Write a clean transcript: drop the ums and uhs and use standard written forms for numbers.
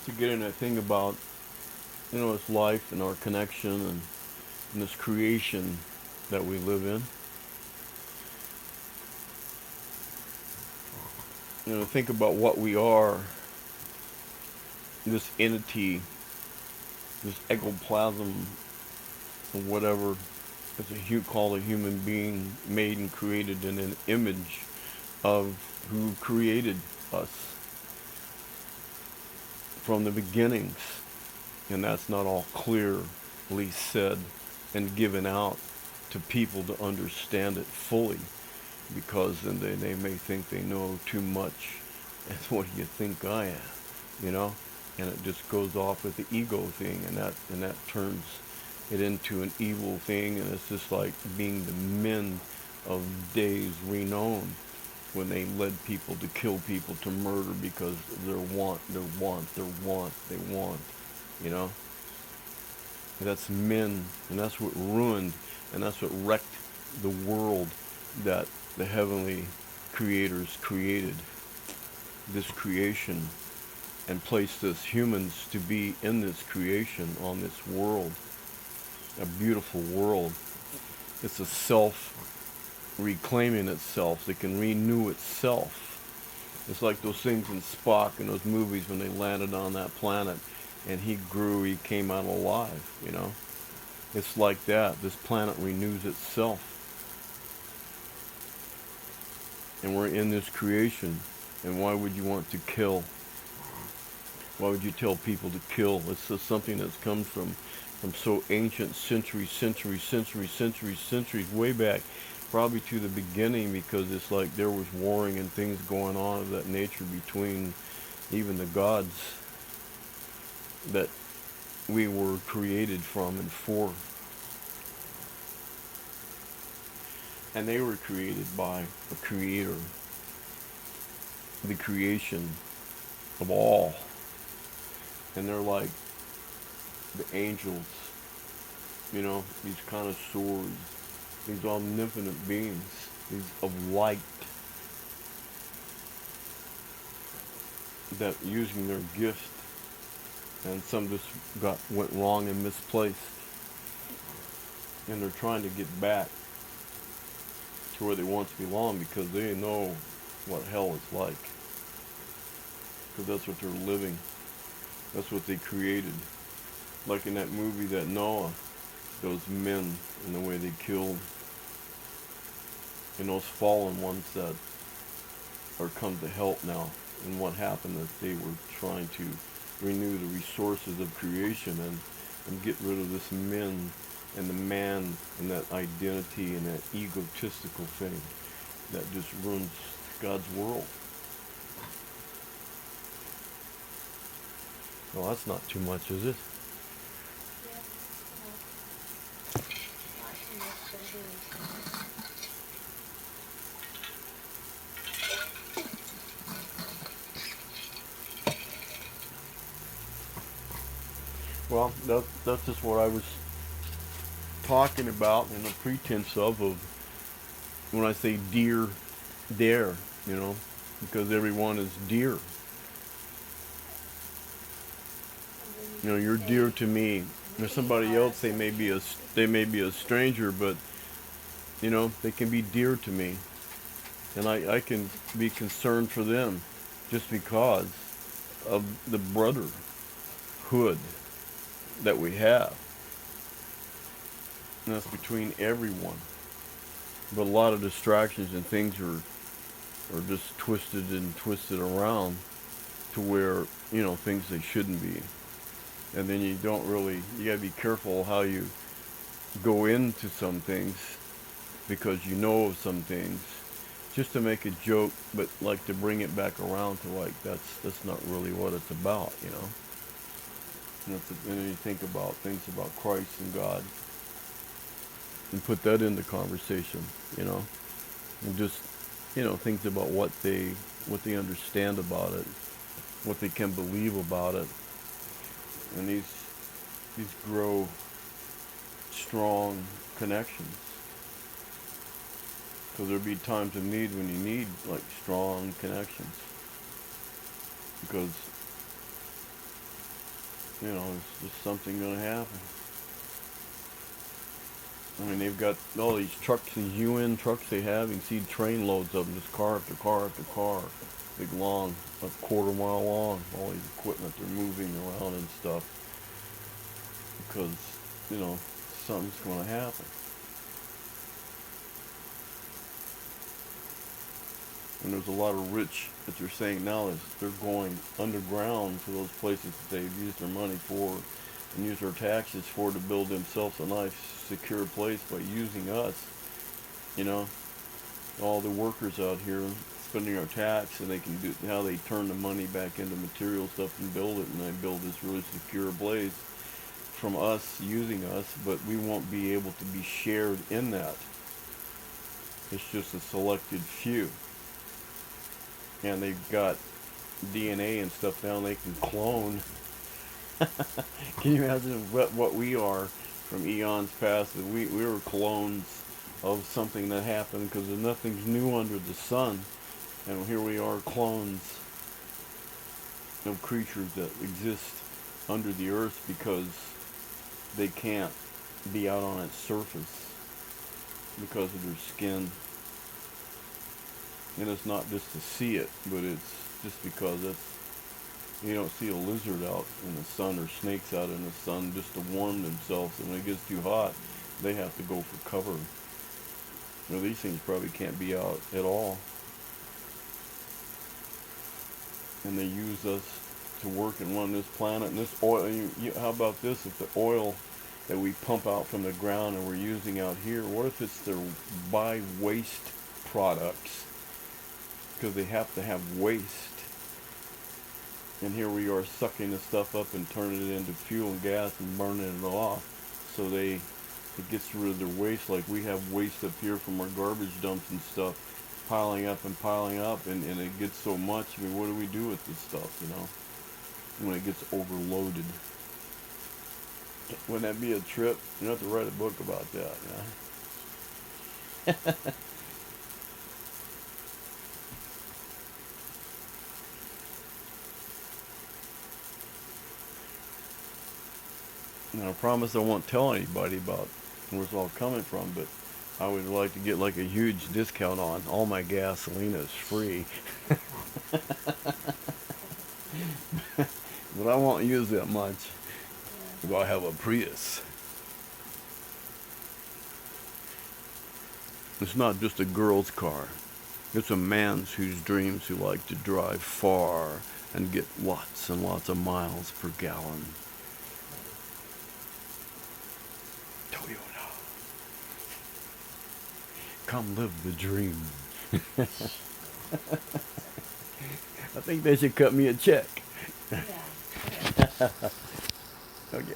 to get in that thing about, its life and our connection and this creation that we live in. Think about what we are, this entity, this ectoplasm, or whatever, called a human being, made and created in an image of who created us from the beginnings. And that's not all clearly said and given out to people to understand it fully, because then they may think they know too much. And what do you think I am? And it just goes off with the ego thing, and that turns it into an evil thing, and it's just like being the men of days renowned when they led people to kill people, to murder, because they want, you know. And that's men, and that's what ruined, and that's what wrecked the world that the heavenly creators created, this creation, and placed us humans to be in this creation, on this world, a beautiful world. It's a self reclaiming itself. It can renew itself. It's like those things in Spock in those movies when they landed on that planet and he grew, he came out alive. It's like that. This planet renews itself. And we're in this creation. And why would you want to kill? Why would you tell people to kill? It's just something that's come from so ancient, centuries, way back, probably to the beginning, because it's like there was warring and things going on of that nature between even the gods that we were created from and for. And they were created by a creator, the creation of all. And they're like the angels, these kind of swords, these omnipotent beings, these of light, that using their gift, and some just went wrong and misplaced, and they're trying to get back to where they once belonged, because they know what hell is like, because that's what they're living. That's what they created. Like in that movie, that Noah, those men and the way they killed, and those fallen ones that are come to help now, and what happened, that they were trying to renew the resources of creation and get rid of this men and the man and that identity and that egotistical thing that just ruins God's world. Well, that's not too much, is it? Well, that's just what I was talking about, and the pretense of when I say dear, dare, because everyone is dear. You're dear to me. There's somebody else, they may be a stranger, but they can be dear to me, and I can be concerned for them just because of the brotherhood that we have. And that's between everyone. But a lot of distractions and things are just twisted around to where, things they shouldn't be. And then you gotta be careful how you go into some things, because you know of some things, just to make a joke, but like to bring it back around to like, that's not really what it's about, And then you think about things about Christ and God, and put that into conversation, and just, things about what they understand about it, what they can believe about it, and these grow strong connections. So there'll be times of need when you need like strong connections, because it's just something going to happen. I mean, they've got all these trucks, these UN trucks they have. You can see train loads of them, just car after car after car. Big long, a quarter-mile long. All these equipment they're moving around and stuff. Because, something's going to happen. And there's a lot of rich that they're saying now is they're going underground to those places that they've used their money for and use their taxes for to build themselves a nice, secure place by using us. All the workers out here spending our tax, and they can do how they turn the money back into material stuff and build it, and they build this really secure place from us using us, but we won't be able to be shared in that. It's just a selected few. And they've got DNA and stuff now they can clone. Can you imagine what we are from eons past? That we were clones of something that happened, because nothing's new under the sun. And here we are, clones of creatures that exist under the earth because they can't be out on its surface because of their skin. And it's not just to see it, but it's just because you don't see a lizard out in the sun or snakes out in the sun just to warm themselves. And when it gets too hot, they have to go for cover. These things probably can't be out at all. And they use us to work and run this planet. And this oil, how about this? If the oil that we pump out from the ground and we're using out here, what if it's their buy waste products? Because they have to have waste. And here we are sucking the stuff up and turning it into fuel and gas and burning it off. So it gets rid of their waste, like we have waste up here from our garbage dumps and stuff piling up, and it gets so much. I mean, what do we do with this stuff, when it gets overloaded? Wouldn't that be a trip? You have to write a book about that, Now, I promise I won't tell anybody about where it's all coming from, but I would like to get like a huge discount on all my gasoline is free. But I won't use that much. Well, I have a Prius. It's not just a girl's car. It's a man's whose dreams who like to drive far and get lots and lots of miles per gallon. Toyota. Come live the dream. I think they should cut me a check. Yeah. Okay.